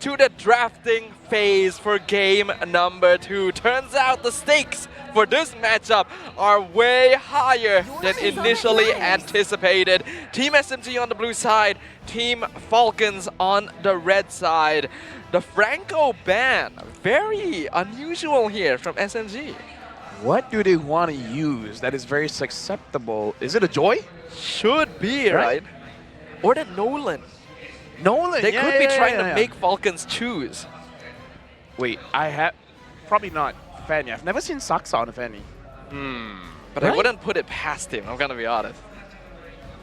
to the drafting phase for game number 2. Turns out the stakes for this matchup are way higher than initially anticipated. Team SMG on the blue side, Team Falcons on the red side. The Franco ban, very unusual here from SMG. What do they want to use that is very susceptible? Is it a Joy? Should be, right? Or the Nolan. Nolan, They could be trying to make Falcons choose. Wait, I have... Probably not Fanny. I've never seen Saksa on a Fanny. But I wouldn't put it past him, I'm going to be honest.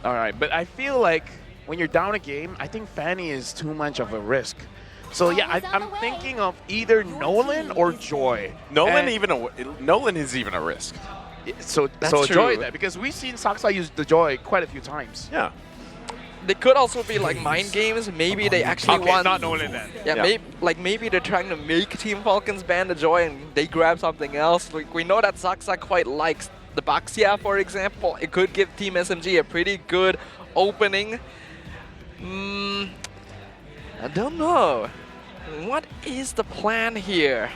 All right, but I feel like when you're down a game, I think Fanny is too much of a risk. So yeah, I'm thinking of either Nolan or Joy. Nolan is even a risk. So That's Joy true. there, because we've seen Saksa use the Joy quite a few times. Yeah. They could also be like mind games. Maybe they actually want... not Nolan then. Yeah, maybe they're trying to make Team Falcons ban the Joy and they grab something else. Like, we know that Saksa quite likes the Baxia, for example. It could give Team SMG a pretty good opening. I don't know. What is the plan here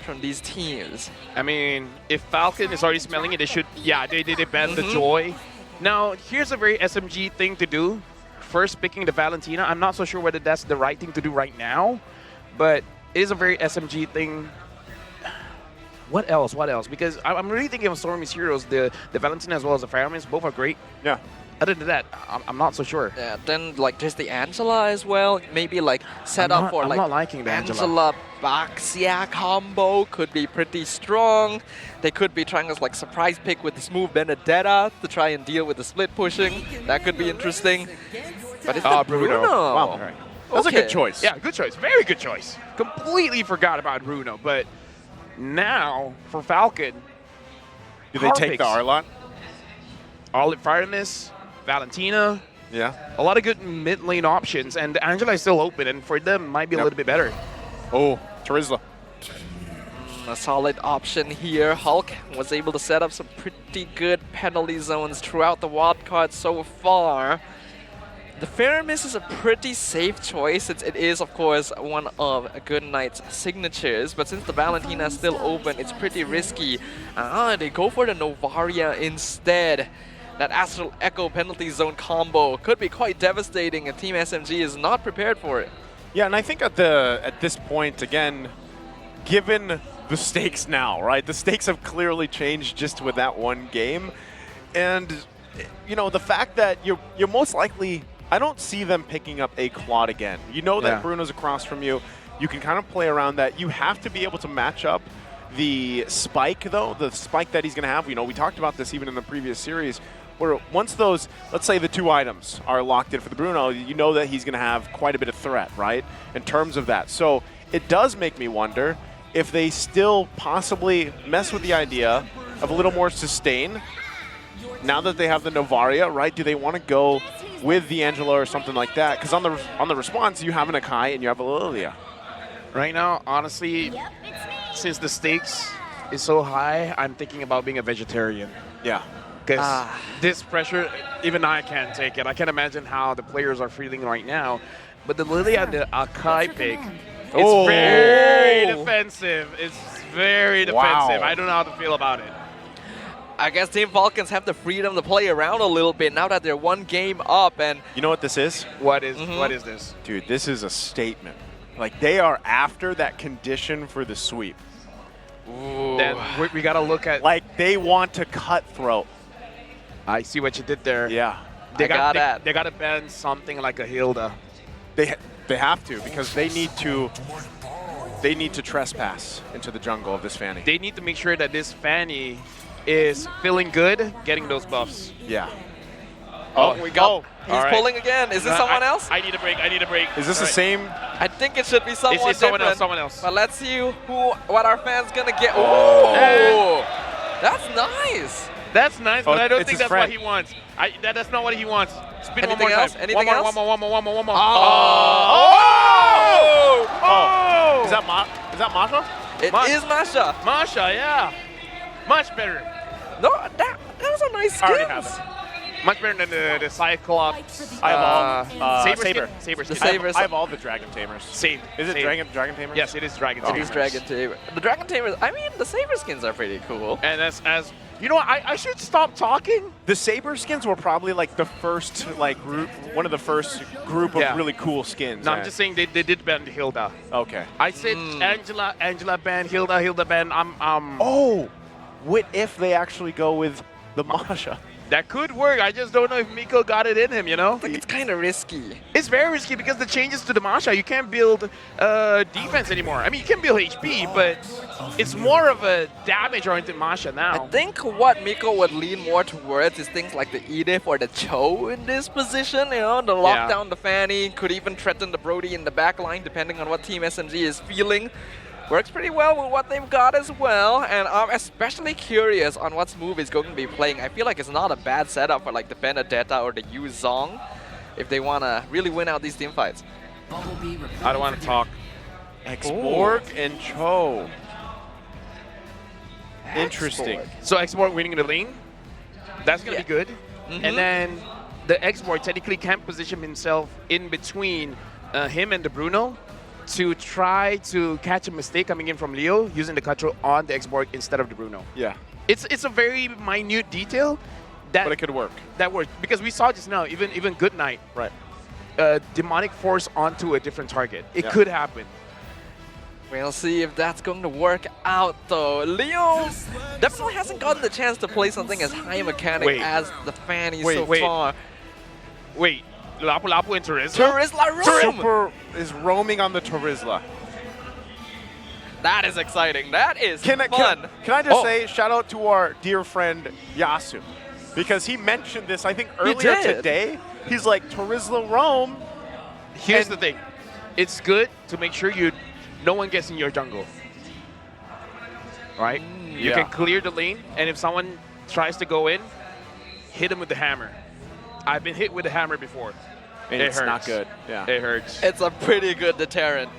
from these teams? I mean, if Falcon is already smelling it, they should... Yeah, they ban the Joy. Now, here's a very SMG thing to do. First picking the Valentina. I'm not so sure whether that's the right thing to do right now, but it is a very SMG thing. What else? What else? Because I'm really thinking of Stormy's heroes, the Valentina as well as the Fireman's. Both are great. Yeah. Other than that, I'm not so sure. Yeah, then like just the Angela as well. Maybe like set up for I'm like not liking the Angela Baxia combo could be pretty strong. They could be trying to like surprise pick with the smooth Benedetta to try and deal with the split pushing. That could be interesting. But it's the Bruno. Wow. All right. That's a good choice. Yeah, good choice. Very good choice. Completely forgot about Bruno, but now for Falcon, Do they take the Arlot? Olive Firemis, Valentina, Yeah. a lot of good mid lane options, and Angela is still open, and for them might be a little bit better. Oh, Terizla. A solid option here. Hulk was able to set up some pretty good penalty zones throughout the wildcard so far. The Faramis is a pretty safe choice since it is, of course, one of Good Knight's signatures. But since the Valentina is still open, it's pretty risky. They go for the Novaria instead. That Astral Echo penalty zone combo could be quite devastating if Team SMG is not prepared for it. Yeah, and I think at this point, again, given the stakes now, right? The stakes have clearly changed just with that one game. And, you know, the fact that you're most likely... I don't see them picking up a quad again. You know that Bruno's across from you. You can kind of play around that. You have to be able to match up the spike, though, the spike that he's going to have. You know, we talked about this even in the previous series, where once those, let's say the 2 items are locked in for the Bruno, you know that he's going to have quite a bit of threat, right, in terms of that. So it does make me wonder if they still possibly mess with the idea of a little more sustain. Now that they have the Novaria, right, do they want to go with the Angela or something like that? Because on the response, you have an Akai and you have a Lilia. Right now, honestly, since the stakes is so high, I'm thinking about being a vegetarian. Yeah. Because this pressure, even I can't take it. I can't imagine how the players are feeling right now. But the Lilia, the Akai pick, it's very defensive. It's very defensive. I don't know how to feel about it. I guess Team Falcons have the freedom to play around a little bit now that they're 1 game up. And you know what this is? What is this? Dude, this is a statement. Like, they are after that condition for the sweep. Ooh. Then we got to look at... Like, they want to cutthroat. I see what you did there. Yeah. They got to ban something like a Hilda. They have to, because they need to trespass into the jungle of this Fanny. They need to make sure that this Fanny is feeling good, getting those buffs. Yeah. Oh, we got. He's pulling again. Is this someone else? I need a break. Is this the same? I think it should be someone different. Someone else. But let's see what our fans gonna get. Oh, that's nice. That's nice, but I don't think that's friend. what he wants. That's not what he wants. Spin Anything one more else? time. Anything else? One more. Is that Masha? It is Masha. Masha, yeah. Much better. No, that was a nice I already skins. have it. Much better than the Cyclops. I have all Saber Saber. skin? Saber The skin. Sabers. I have all the Dragon Tamers. Same. Is it Same. Dragon Tamers? Yes, it is Dragon It Tamer. is Dragon Tamer. The Dragon Tamers, I mean, the Saber skins are pretty cool. And as you know, I should stop talking. The Saber skins were probably like the first group, one of the first group of Yeah. really cool skins. No, I'm just saying they did ban Hilda. Okay. I said Angela ban, Hilda ban. Oh, what if they actually go with the Masha? That could work. I just don't know if Miko got it in him, you know? I think it's kind of risky. It's very risky because the changes to the Masha, you can't build defense anymore. I mean, you can build HP, but it's more of a damage-oriented Masha now. I think what Miko would lean more towards is things like the Edith or the Cho in this position. You know, the lockdown, the Fanny, could even threaten the Brody in the back line depending on what Team SMG is feeling. Works pretty well with what they've got as well, and I'm especially curious on what Smooth is going to be playing. I feel like it's not a bad setup for like the Benedetta or the Yu Zong if they want to really win out these team fights. I don't want to talk. Exborg and Cho. Interesting. So Exborg winning the lane, that's going to be good. And then the Exborg technically can position himself in between him and the Bruno to try to catch a mistake coming in from Leo using the control on the Exborg instead of the Bruno. Yeah. It's a very minute detail that But it could work. that works because we saw just now even Goodnight Right. demonic force onto a different target. It Yeah. could happen. We'll see if that's going to work out though. Leo definitely hasn't gotten the chance to play something as high mechanic Wait. as the Fanny Wait, so wait. far. Wait, Lapu Lapu and Terizla? Terizla room! Super is roaming on the Terizla. That is exciting. That is Can fun. I just Oh. say shout out to our dear friend Yasu, because he mentioned this I think earlier did. today. He's like Terizla roam. Here's the thing. It's good to make sure no one gets in your jungle. Right? You yeah. can clear the lane, and if someone tries to go in, hit him with the hammer. I've been hit with the hammer before. And It it's not hurts. good. Yeah. It hurts. It's a pretty good deterrent.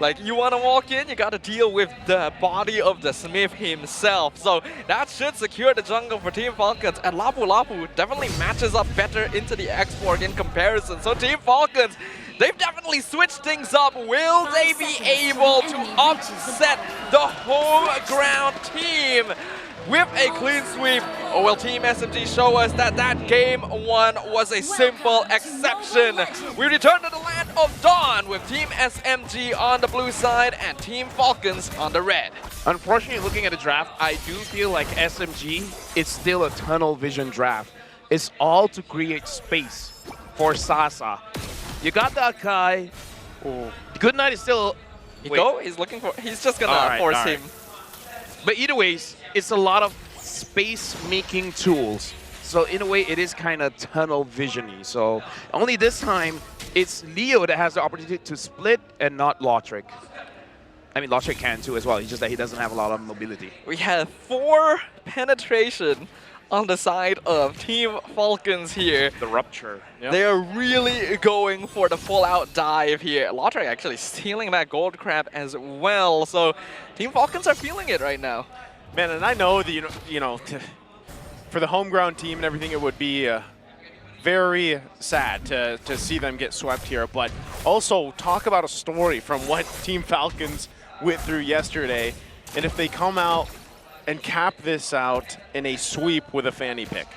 Like, you want to walk in, you got to deal with the body of the Smith himself. So that should secure the jungle for Team Falcons. And Lapu Lapu definitely matches up better into the Exborg in comparison. So Team Falcons, they've definitely switched things up. Will they be able to upset the home ground team with a clean sweep? Or will Team SMG show us that that game one was a simple exception? We return to the land of Dawn with Team SMG on the blue side and Team Falcons on the red. Unfortunately, looking at the draft, I do feel like SMG is still a tunnel vision draft. It's all to create space for Sasa. You got that guy. Goodnight is still... Go? He's looking for... He's just gonna All right, force all right. him. But either ways, it's a lot of space-making tools. So in a way, it is kind of tunnel vision-y. So only this time, it's Leo that has the opportunity to split and not Lautrec. I mean, Lautrec can too as well. It's just that he doesn't have a lot of mobility. We have 4 penetration on the side of Team Falcons here. The rupture. Yep. They are really going for the full-out dive here. Lautrec actually stealing that gold crab as well. So Team Falcons are feeling it right now. Man, and I know that you know for the home ground team and everything, it would be very sad to see them get swept here. But also talk about a story from what Team Falcons went through yesterday, and if they come out and cap this out in a sweep with a fanny pick.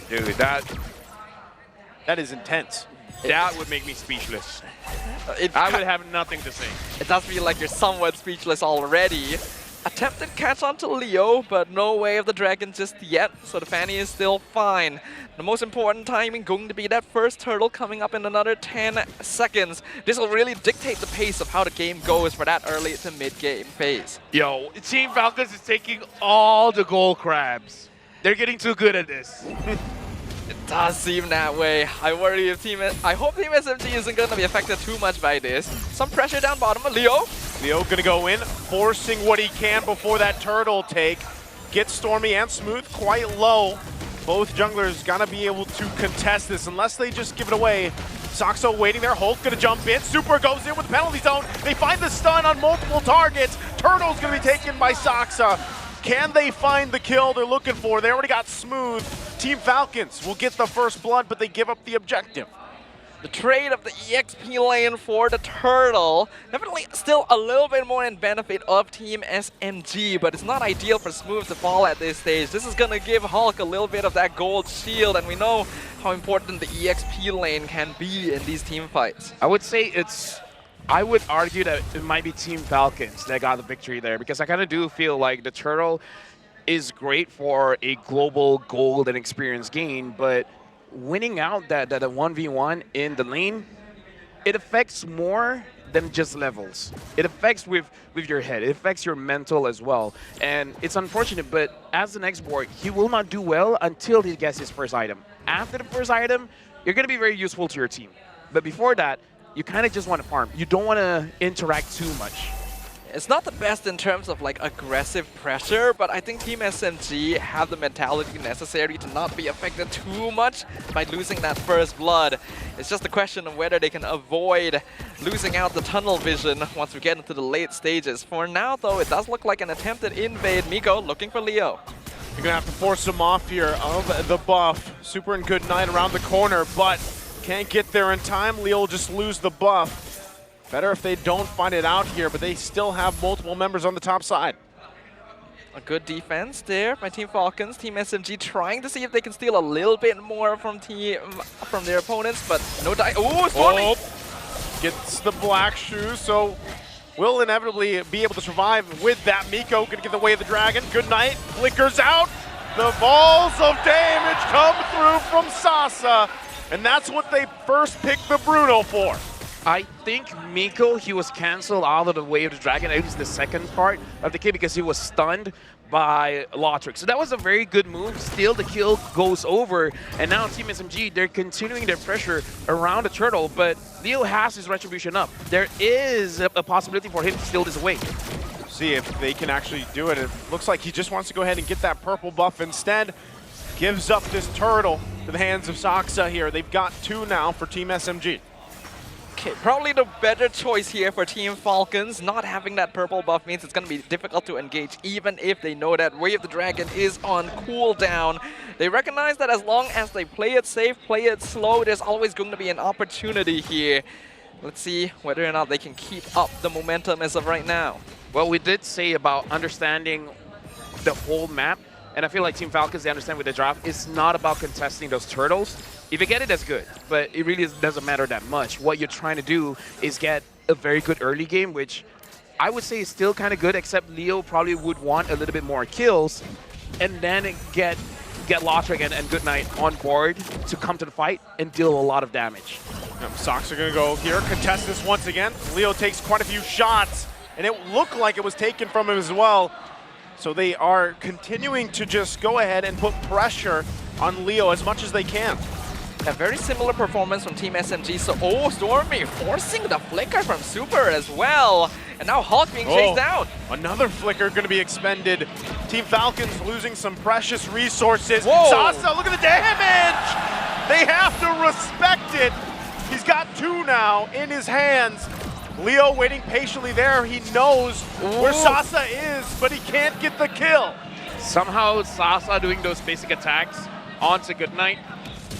Dude, that is intense. would make me speechless. It, I would have nothing to say. it does feel like you're somewhat speechless already. Attempted catch onto Leo, but no way of the dragon just yet, so the Fanny is still fine. The most important timing going to be that first turtle coming up in another 10 seconds. This will really dictate the pace of how the game goes for that early to mid-game phase. Yo, Team Falcons is taking all the gold crabs. They're getting too good at this. It does seem that way. I worry if I hope Team SMG isn't going to be affected too much by this. Some pressure down bottom. Leo. Leo gonna go in, forcing what he can before that turtle take. Gets Stormy and Smooth quite low. Both junglers gonna be able to contest this unless they just give it away. Saxo waiting there, Hulk gonna jump in, Super goes in with the penalty zone. They find the stun on multiple targets. Turtle's gonna be taken by Saxa. Can they find the kill they're looking for? They already got Smooth. Team Falcons will get the first blood, but they give up the objective. The trade of the EXP lane for the turtle. Definitely still a little bit more in benefit of Team SMG, but it's not ideal for Smooth to fall at this stage. This is going to give Hulk a little bit of that gold shield, and we know how important the EXP lane can be in these team fights. I would say I would argue that it might be Team Falcons that got the victory there, because I kind of do feel like the turtle is great for a global gold and experience gain, but winning out that 1v1 in the lane, it affects more than just levels. It affects with your head. It affects your mental as well. And it's unfortunate, but as the next board, he will not do well until he gets his first item. After the first item, you're going to be very useful to your team. But before that, you kind of just want to farm. You don't want to interact too much. It's not the best in terms of like aggressive pressure, but I think Team SMG have the mentality necessary to not be affected too much by losing that first blood. It's just a question of whether they can avoid losing out the tunnel vision once we get into the late stages. For now, though, it does look like an attempted invade. Miko looking for Leo. You're gonna have to force him off here of the buff. Super and Good Night around the corner, but can't get there in time. Leo will just lose the buff. Better if they don't find it out here, but they still have multiple members on the top side. A good defense there by Team Falcons. Team SMG trying to see if they can steal a little bit more from their opponents, but no die. Ooh, Stormy! Oh, gets the black shoe, so will inevitably be able to survive with that. Miko gonna get the way of the dragon. Good Night flickers out. The balls of damage come through from Sasa, and that's what they first picked the Bruno for. I think Miko, he was canceled out of the Way of the Dragon, at least the second part of the kill, because he was stunned by Lotric. So that was a very good move. Still, the kill goes over, and now Team SMG, they're continuing their pressure around the turtle, but Leo has his retribution up. There is a possibility for him to steal this away. See if they can actually do it. It looks like he just wants to go ahead and get that purple buff instead. Gives up this turtle to the hands of Saksa here. They've got two now for Team SMG. Okay, probably the better choice here for Team Falcons. Not having that purple buff means it's going to be difficult to engage, even if they know that Way of the Dragon is on cooldown. They recognize that as long as they play it safe, play it slow, there's always going to be an opportunity here. Let's see whether or not they can keep up the momentum as of right now. Well, we did say about understanding the whole map, and I feel like Team Falcons, they understand with the draft, it's not about contesting those turtles. If you get it, that's good, but it really doesn't matter that much. What you're trying to do is get a very good early game, which I would say is still kind of good, except Leo probably would want a little bit more kills, and then get Lotric and Good Night on board to come to the fight and deal a lot of damage. Sox are going to go here, contest this once again. Leo takes quite a few shots, and it looked like it was taken from him as well. So they are continuing to just go ahead and put pressure on Leo as much as they can. A very similar performance from Team SMG. So, oh, Stormy forcing the flicker from Super as well. And now Hulk being chased down. Another flicker going to be expended. Team Falcons losing some precious resources. Whoa. Sasa, look at the damage! They have to respect it. He's got two now in his hands. Leo waiting patiently there. He knows where Sasa is, but he can't get the kill. Somehow Sasa doing those basic attacks onto Good Night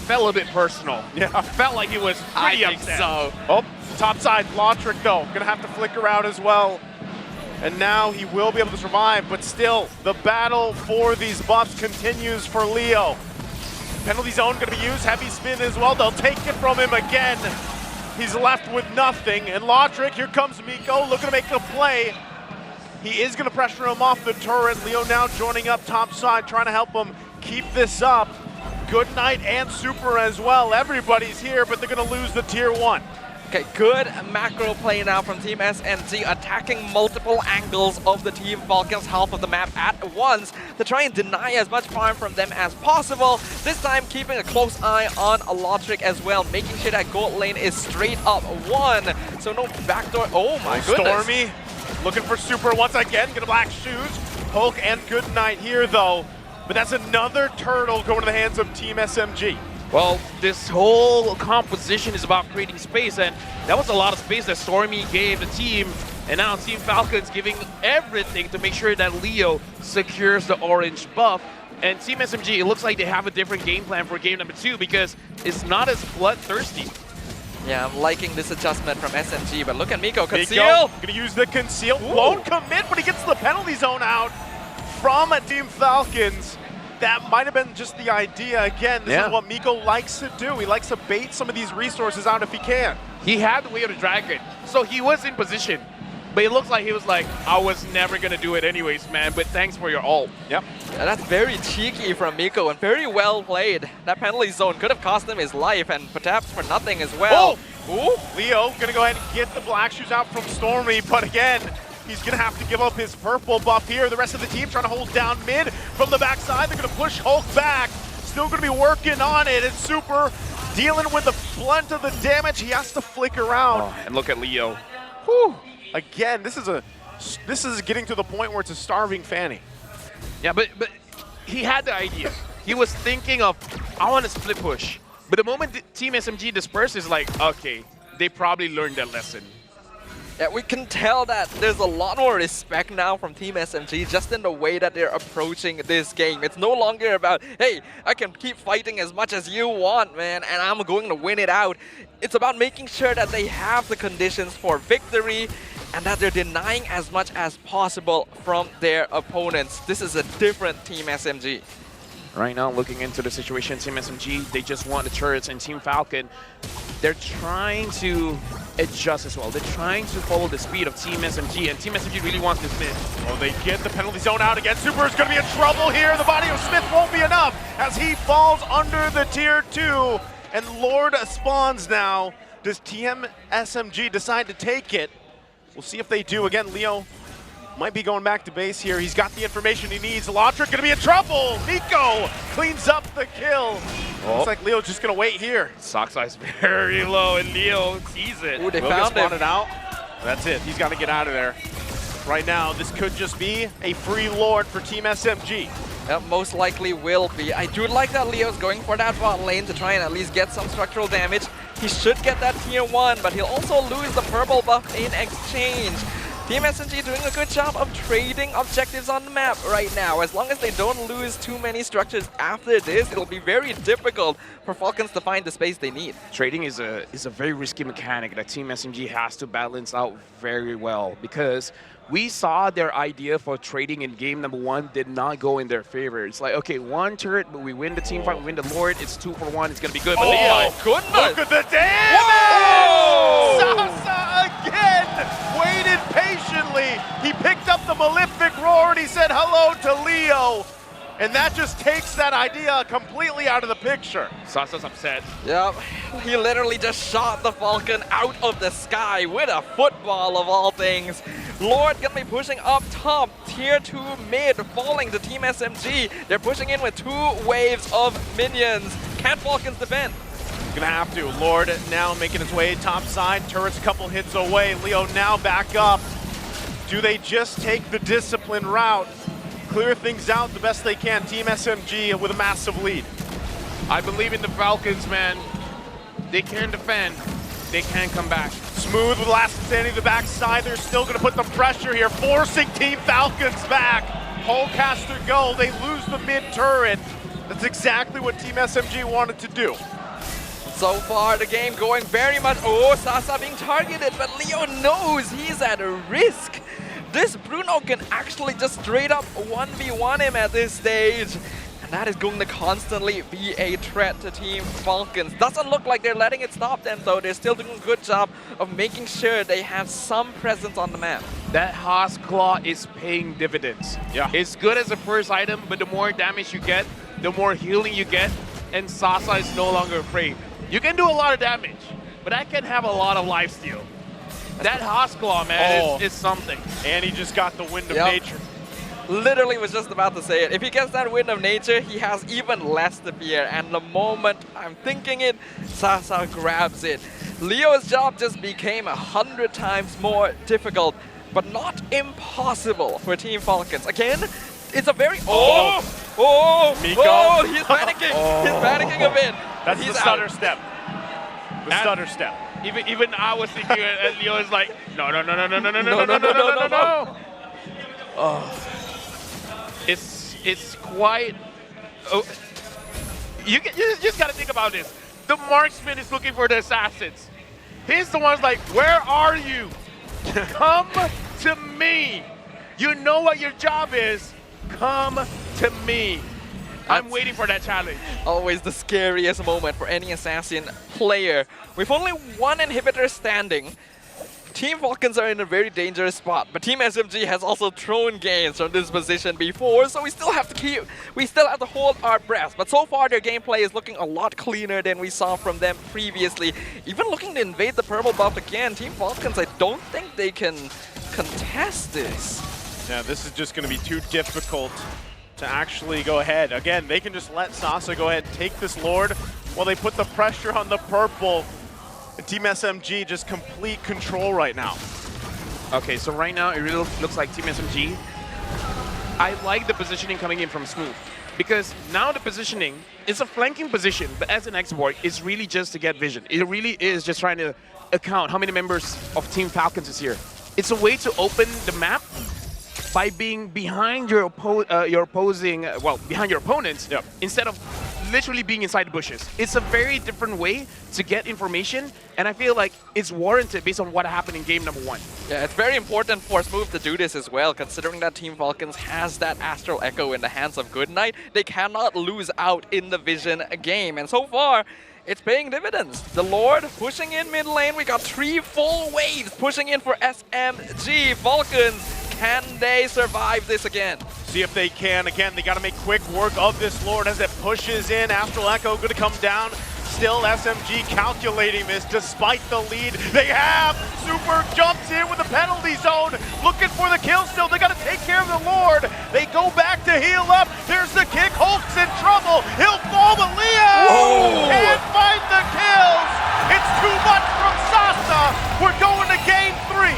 felt a bit personal. Yeah. Felt like he was pretty upset. So. Oh, top side, Lotric though, gonna have to flicker out as well. And now he will be able to survive, but still, the battle for these buffs continues for Leo. Penalty zone gonna be used, heavy spin as well. They'll take it from him again. He's left with nothing, and Lotric, here comes Miko, looking to make a play. He is gonna pressure him off the turret. Leo now joining up top side, trying to help him keep this up. Good Night and Super as well. Everybody's here, but they're gonna lose the tier 1. Okay, good macro play now from Team SMG, attacking multiple angles of the Team Falcons half of the map at once to try and deny as much farm from them as possible. This time keeping a close eye on Lotric as well, making sure that gold lane is straight up one. So no backdoor. Oh my goodness. Stormy looking for Super once again, gonna black shoes. Hulk and Good Night here though. But that's another turtle going to the hands of Team SMG. Well, this whole composition is about creating space, and that was a lot of space that Stormy gave the team, and now Team Falcons giving everything to make sure that Leo secures the orange buff. And Team SMG, it looks like they have a different game plan for game number 2 because it's not as bloodthirsty. Yeah, I'm liking this adjustment from SMG, but look at Miko. Miko Conceal! gonna use the conceal. Won't commit, but he gets the penalty zone out from Team Falcons. That might have been just the idea. Again, this is what Miko likes to do. He likes to bait some of these resources out if he can. He had the way of the dragon, so he was in position. But it looks like he was like, I was never going to do it anyways, man, but thanks for your ult. Yep. Yeah, that's very cheeky from Miko and very well played. That penalty zone could have cost him his life and perhaps for nothing as well. Ooh, Leo gonna go ahead and get the black shoes out from Stormy, but again, he's gonna have to give up his purple buff here. The rest of the team trying to hold down mid from the backside. They're gonna push Hulk back. Still gonna be working on it. It's Super dealing with the blunt of the damage. He has to flick around. Oh, and look at Leo. Whew. Again, this is getting to the point where it's a starving Fanny. Yeah, but he had the idea. He was thinking of, I want to split push. But the moment Team SMG disperses, like, okay, they probably learned their lesson. Yeah, we can tell that there's a lot more respect now from Team SMG just in the way that they're approaching this game. It's no longer about, hey, I can keep fighting as much as you want, man, and I'm going to win it out. It's about making sure that they have the conditions for victory and that they're denying as much as possible from their opponents. This is a different Team SMG. Right now, looking into the situation, Team SMG, they just want the turrets, and Team Falcon, they're trying to adjust as well. They're trying to follow the speed of Team SMG, and Team SMG really wants this mid. Oh, they get the penalty zone out again. Super is going to be in trouble here. The body of Smith won't be enough as he falls under the tier 2, and Lord spawns now. Does Team SMG decide to take it? We'll see if they do. Again, Leo might be going back to base here. He's got the information he needs. Lotric gonna be in trouble. Nico cleans up the kill. Looks like Leo's just gonna wait here. Sock size very low, and Leo sees it. Ooh, they Will found gets him. spotted out. That's it. He's got to get out of there. Right now, this could just be a free Lord for Team SMG. Most likely will be. I do like that Leo's going for that bot lane to try and at least get some structural damage. He should get that tier 1, but he'll also lose the purple buff in exchange. Team SMG doing a good job of trading objectives on the map right now. As long as they don't lose too many structures after this, it'll be very difficult for Falcons to find the space they need. Trading is a very risky mechanic that Team SMG has to balance out very well, because we saw their idea for trading in game number 1 did not go in their favor. It's like, okay, 1 turret, but we win the team fight, we win the Lord, it's 2 for 1, it's gonna be good. But Oh, goodness! Look at the damage! Sasa again waited patiently. He picked up the Malefic Roar and he said hello to Leo. And that just takes that idea completely out of the picture. Sasa's upset. Yep, he literally just shot the Falcon out of the sky with a football of all things. Lord gonna be pushing up top, tier 2 mid, falling to Team SMG. They're pushing in with 2 waves of minions. Can Falcons defend? Gonna have to. Lord now making his way top side. Turret's a couple hits away. Leo now back up. Do they just take the discipline route? Clear things out the best they can. Team SMG with a massive lead. I believe in the Falcons, man. They can defend. They can come back. Smooth with last standing to the backside. They're still going to put the pressure here, forcing Team Falcons back. Hulk has to go. They lose the mid turret. That's exactly what Team SMG wanted to do. So far, the game going very much. Oh, Sasa being targeted, but Leo knows he's at a risk. This Bruno can actually just straight up 1v1 him at this stage. And that is going to constantly be a threat to Team Falcons. Doesn't look like they're letting it stop them, though. They're still doing a good job of making sure they have some presence on the map. That Haas Claw is paying dividends. Yeah. It's good as a first item, but the more damage you get, the more healing you get, and Sasa is no longer afraid. You can do a lot of damage, but that can have a lot of lifesteal. That Haas Claw, man, is something. And he just got the wind of Yep. nature. Literally was just about to say it. If he gets that wind of nature, he has even less to fear. And the moment I'm thinking it, Sasa grabs it. Leo's job just became 100 times more difficult, but not impossible for Team Falcons. Again, it's a very... Miko. he's panicking. He's panicking a bit. That's He's the stutter out. step. The And- stutter step. Even I was thinking, and Leo is like, no. It's quite Oh, you just got to think about this. The marksman is looking for the assassins. He's the one's like, where are you? Come to me. You know what your job is. Come to me. I'm waiting for that challenge. Always the scariest moment for any assassin player. With only one inhibitor standing, Team Falcons are in a very dangerous spot, but Team SMG has also thrown games from this position before, so we still have to hold our breath. But so far their gameplay is looking a lot cleaner than we saw from them previously. Even looking to invade the purple buff again, Team Falcons, I don't think they can contest this. Yeah, this is just going to be too difficult to actually go ahead. Again, they can just let Sasa go ahead and take this Lord while they put the pressure on the purple. Team SMG just complete control right now. Okay, so right now it really looks like Team SMG. I like the positioning coming in from Smooth, because now the positioning is a flanking position, but as an export, it's really just to get vision. It really is just trying to account how many members of Team Falcons is here. It's a way to open the map by being behind your behind your opponents, instead of literally being inside the bushes. It's a very different way to get information, and I feel like it's warranted based on what happened in game number 1. Yeah, it's very important for Smooth to do this as well, considering that Team Falcons has that Astral Echo in the hands of Goodnight. They cannot lose out in the Vision game, and so far, it's paying dividends. The Lord pushing in mid lane. We got 3 full waves pushing in for SMG. Falcons, can they survive this again? See if they can. Again, they got to make quick work of this Lord as it pushes in. Astral Echo going to come down. Still SMG calculating this despite the lead they have. Super jumps in with the penalty zone. Looking for the kill still. They got to take care of the Lord. They go back to heal up. There's the kick. Hulk's in trouble. He'll fall, but Leo can't find the kills. It's too much from Sasa. We're going to game 3.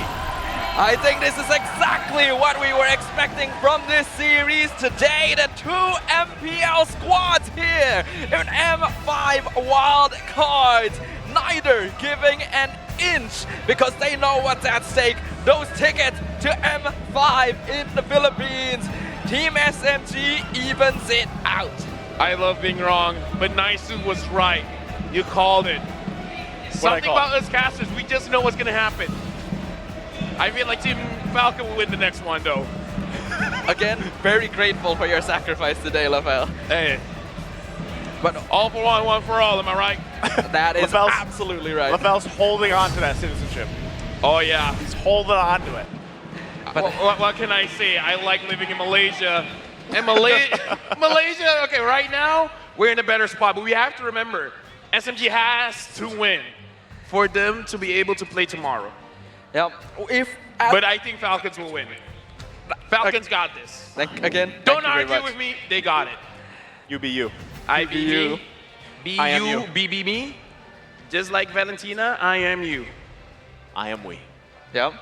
I think this is exactly what we were expecting from this series today. The 2 MPL squads here in M5 wild cards, neither giving an inch because they know what's at stake. Those tickets to M5 in the Philippines. Team SMG evens it out. I love being wrong, but Naisu was right. You called it. Something about us casters, we just know what's going to happen. I feel like Team Falcon will win the next one, though. Again, very grateful for your sacrifice today, Lafelle. Hey. But all for one for all, am I right? That is absolutely right. Lafelle's holding on to that citizenship. Oh, yeah. He's holding on to it. But what can I say? I like living in Malaysia. And Malaysia, okay, right now, we're in a better spot. But we have to remember, SMG has to win for them to be able to play tomorrow. Yep. But I think Falcons will win. Falcons got this. Don't argue with me. They got it. You be you. I be you. Be I am you. you. Be me. Just like Valentina, I am you. I am we. Yep.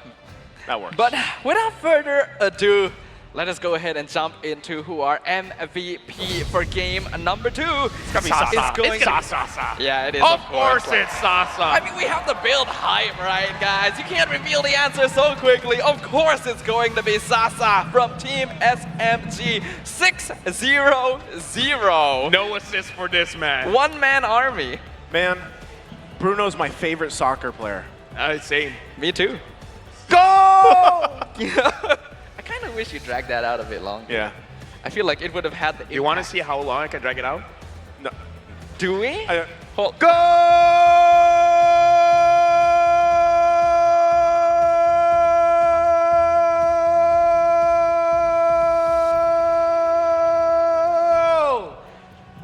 That works. But without further ado, let us go ahead and jump into who our MVP for game number 2 It's gonna be Sasa. Yeah, it is. Of course it's Sasa. I mean, we have to build hype, right, guys? You can't reveal the answer so quickly. Of course it's going to be Sasa from Team SMG. 6-0-0. No assist for this man. One-man army. Man, Bruno's my favorite soccer player. Same. Me too. Go! I kind of wish you dragged that out a bit longer. Yeah. I feel like it would have had the impact. You want to see how long I can drag it out? No. Do we? Hold. Go!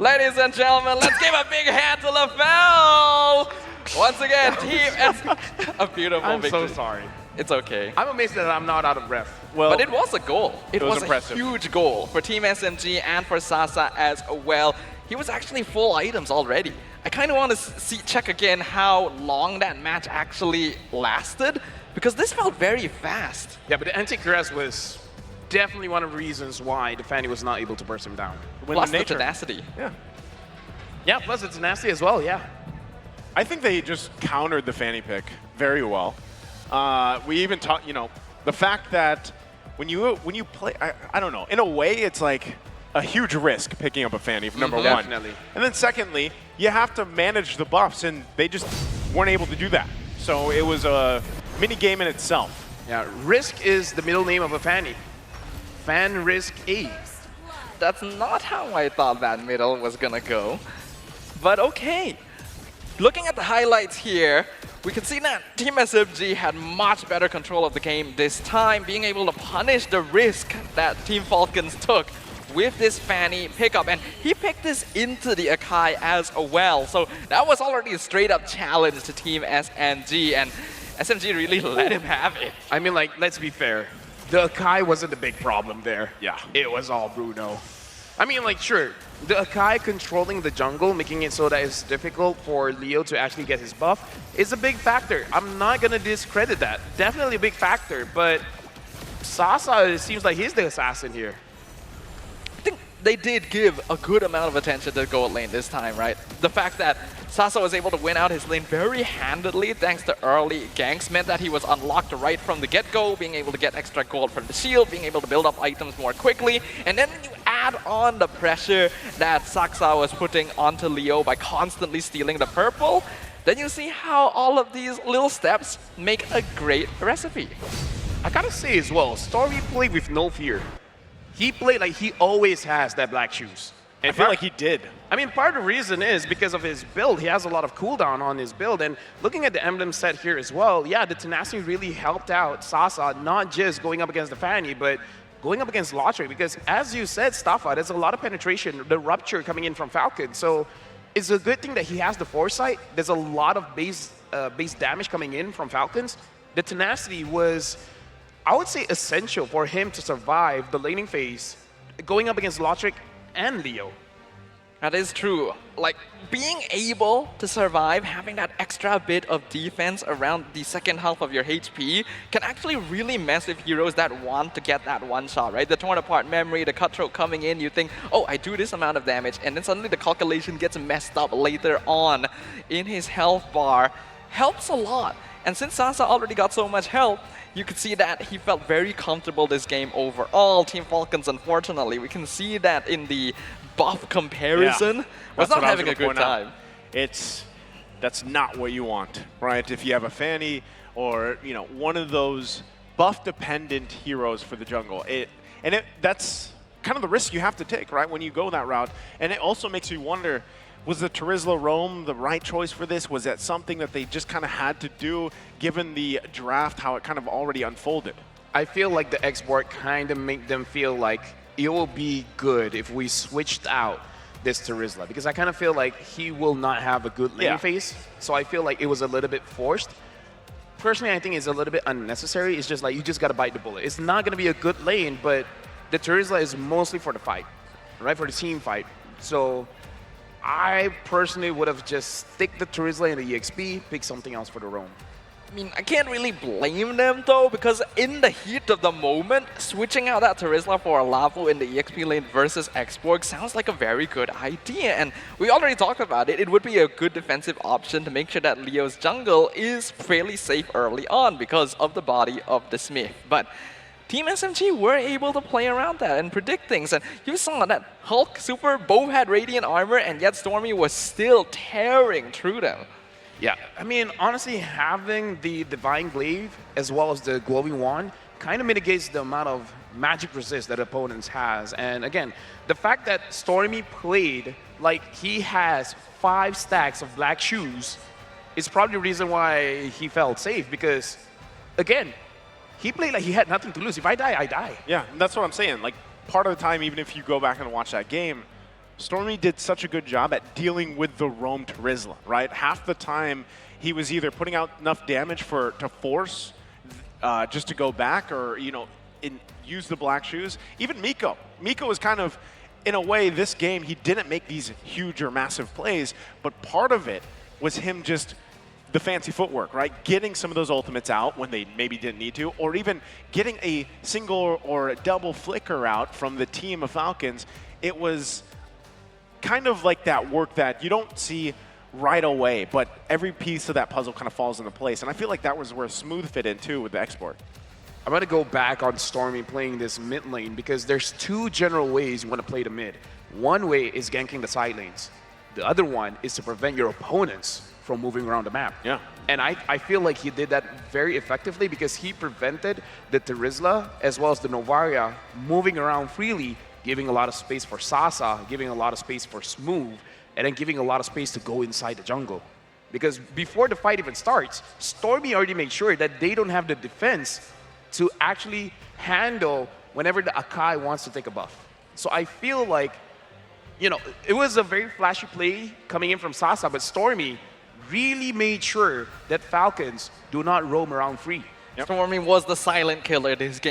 Ladies and gentlemen, let's give a big hand to LaFell! Once again, Team S. A beautiful I'm victory. so sorry. It's okay. I'm amazed that I'm not out of breath. Well, But it was a goal. It was impressive. a huge goal for Team SMG and for Sasa as well. He was actually full items already. I kind of want to check again how long that match actually lasted, because this felt very fast. Yeah, but the anti-grass was definitely one of the reasons why the Fanny was not able to burst him down. Plus the tenacity. Yeah. Yeah, plus it's nasty as well, yeah. I think they just countered the Fanny pick very well. We even talked, the fact that when you play, I don't know, in a way it's like a huge risk picking up a Fanny, number one. Definitely. And then secondly, you have to manage the buffs, and they just weren't able to do that. So it was a mini game in itself. Yeah, Risk is the middle name of a Fanny. Fan Risk A. That's not how I thought that middle was gonna go. But okay. Looking at the highlights here, we can see that Team SMG had much better control of the game this time, being able to punish the risk that Team Falcons took with this Fanny pickup. And he picked this into the Akai as well. So that was already a straight up challenge to Team SMG, and SMG really let him have it. I mean, like, let's be fair. The Akai wasn't the big problem there. Yeah. It was all Bruno. I mean, like, sure, the Akai controlling the jungle, making it so that it's difficult for Leo to actually get his buff, is a big factor. I'm not going to discredit that. Definitely a big factor, but Sasa, it seems like he's the assassin here. I think they did give a good amount of attention to the gold lane this time, right? The fact that Sasa was able to win out his lane very handedly thanks to early ganks meant that he was unlocked right from the get-go, being able to get extra gold from the shield, being able to build up items more quickly, and then you add on the pressure that Saksa was putting onto Leo by constantly stealing the purple, then you see how all of these little steps make a great recipe. I gotta say as well, Stormy played with no fear. He played like he always has that black shoes. I feel like he did. I mean, part of the reason is because of his build. He has a lot of cooldown on his build. And looking at the emblem set here as well, yeah, the tenacity really helped out Sasa, not just going up against the Fanny, but going up against Lottery. Because as you said, Staffa, there's a lot of penetration, the rupture coming in from Falcon. So it's a good thing that he has the foresight. There's a lot of base damage coming in from Falcons. The tenacity was, I would say, essential for him to survive the laning phase, going up against Lotric and Leo. That is true. Like, being able to survive, having that extra bit of defense around the second half of your HP can actually really mess with heroes that want to get that one shot, right? The torn apart memory, the cutthroat coming in, you think, oh, I do this amount of damage, and then suddenly the calculation gets messed up later on in his health bar. Helps a lot. And since Sasa already got so much help, you could see that he felt very comfortable this game overall. Team Falcons, unfortunately, we can see that in the buff comparison, was not having a good time. That's not what you want, right? If you have a Fanny or one of those buff-dependent heroes for the jungle, that's kind of the risk you have to take, right? When you go that route, and it also makes you wonder. Was the Terizla Roam the right choice for this? Was that something that they just kind of had to do, given the draft, how it kind of already unfolded? I feel like the export kind of made them feel like it will be good if we switched out this Terizla, because I kind of feel like he will not have a good lane phase. So I feel like it was a little bit forced. Personally, I think it's a little bit unnecessary. It's just like you just got to bite the bullet. It's not going to be a good lane, but the Terizla is mostly for the fight, right? For the team fight. So I personally would have just stick the Terizla in the EXP, pick something else for the roam. I mean, I can't really blame them though, because in the heat of the moment, switching out that Terizla for a Lavu in the EXP lane versus Xborg sounds like a very good idea. And we already talked about it. It would be a good defensive option to make sure that Leo's jungle is fairly safe early on because of the body of the Smith. But Team SMG were able to play around that and predict things. And you saw that Hulk Super both had Radiant Armor, and yet Stormy was still tearing through them. Yeah, I mean, honestly, having the Divine Glaive as well as the Glowing Wand kind of mitigates the amount of magic resist that opponents has. And again, the fact that Stormy played like he has 5 stacks of black shoes is probably the reason why he felt safe, because, again, he played like he had nothing to lose. If I die, I die. Yeah, that's what I'm saying. Like, part of the time, even if you go back and watch that game, Stormy did such a good job at dealing with the roam Terizla, right? Half the time, he was either putting out enough damage to force just to go back, or use the black shoes. Even Miko. Miko was kind of, in a way, this game, he didn't make these huge or massive plays, but part of it was him just the fancy footwork, right? Getting some of those ultimates out when they maybe didn't need to, or even getting a single or a double flicker out from the team of Falcons. It was kind of like that work that you don't see right away, but every piece of that puzzle kind of falls into place. And I feel like that was where Smooth fit in too with the export. I'm going to go back on Stormy playing this mid lane because there's two general ways you want to play the mid. One way is ganking the side lanes. The other one is to prevent your opponents from moving around the map. Yeah. And I feel like he did that very effectively because he prevented the Terizla as well as the Novaria moving around freely, giving a lot of space for Sasa, giving a lot of space for Smooth, and then giving a lot of space to go inside the jungle. Because before the fight even starts, Stormy already made sure that they don't have the defense to actually handle whenever the Akai wants to take a buff. So I feel like, you know, it was a very flashy play coming in from Sasa, but Stormy really made sure that Falcons do not roam around free. Stormy was the silent killer this game.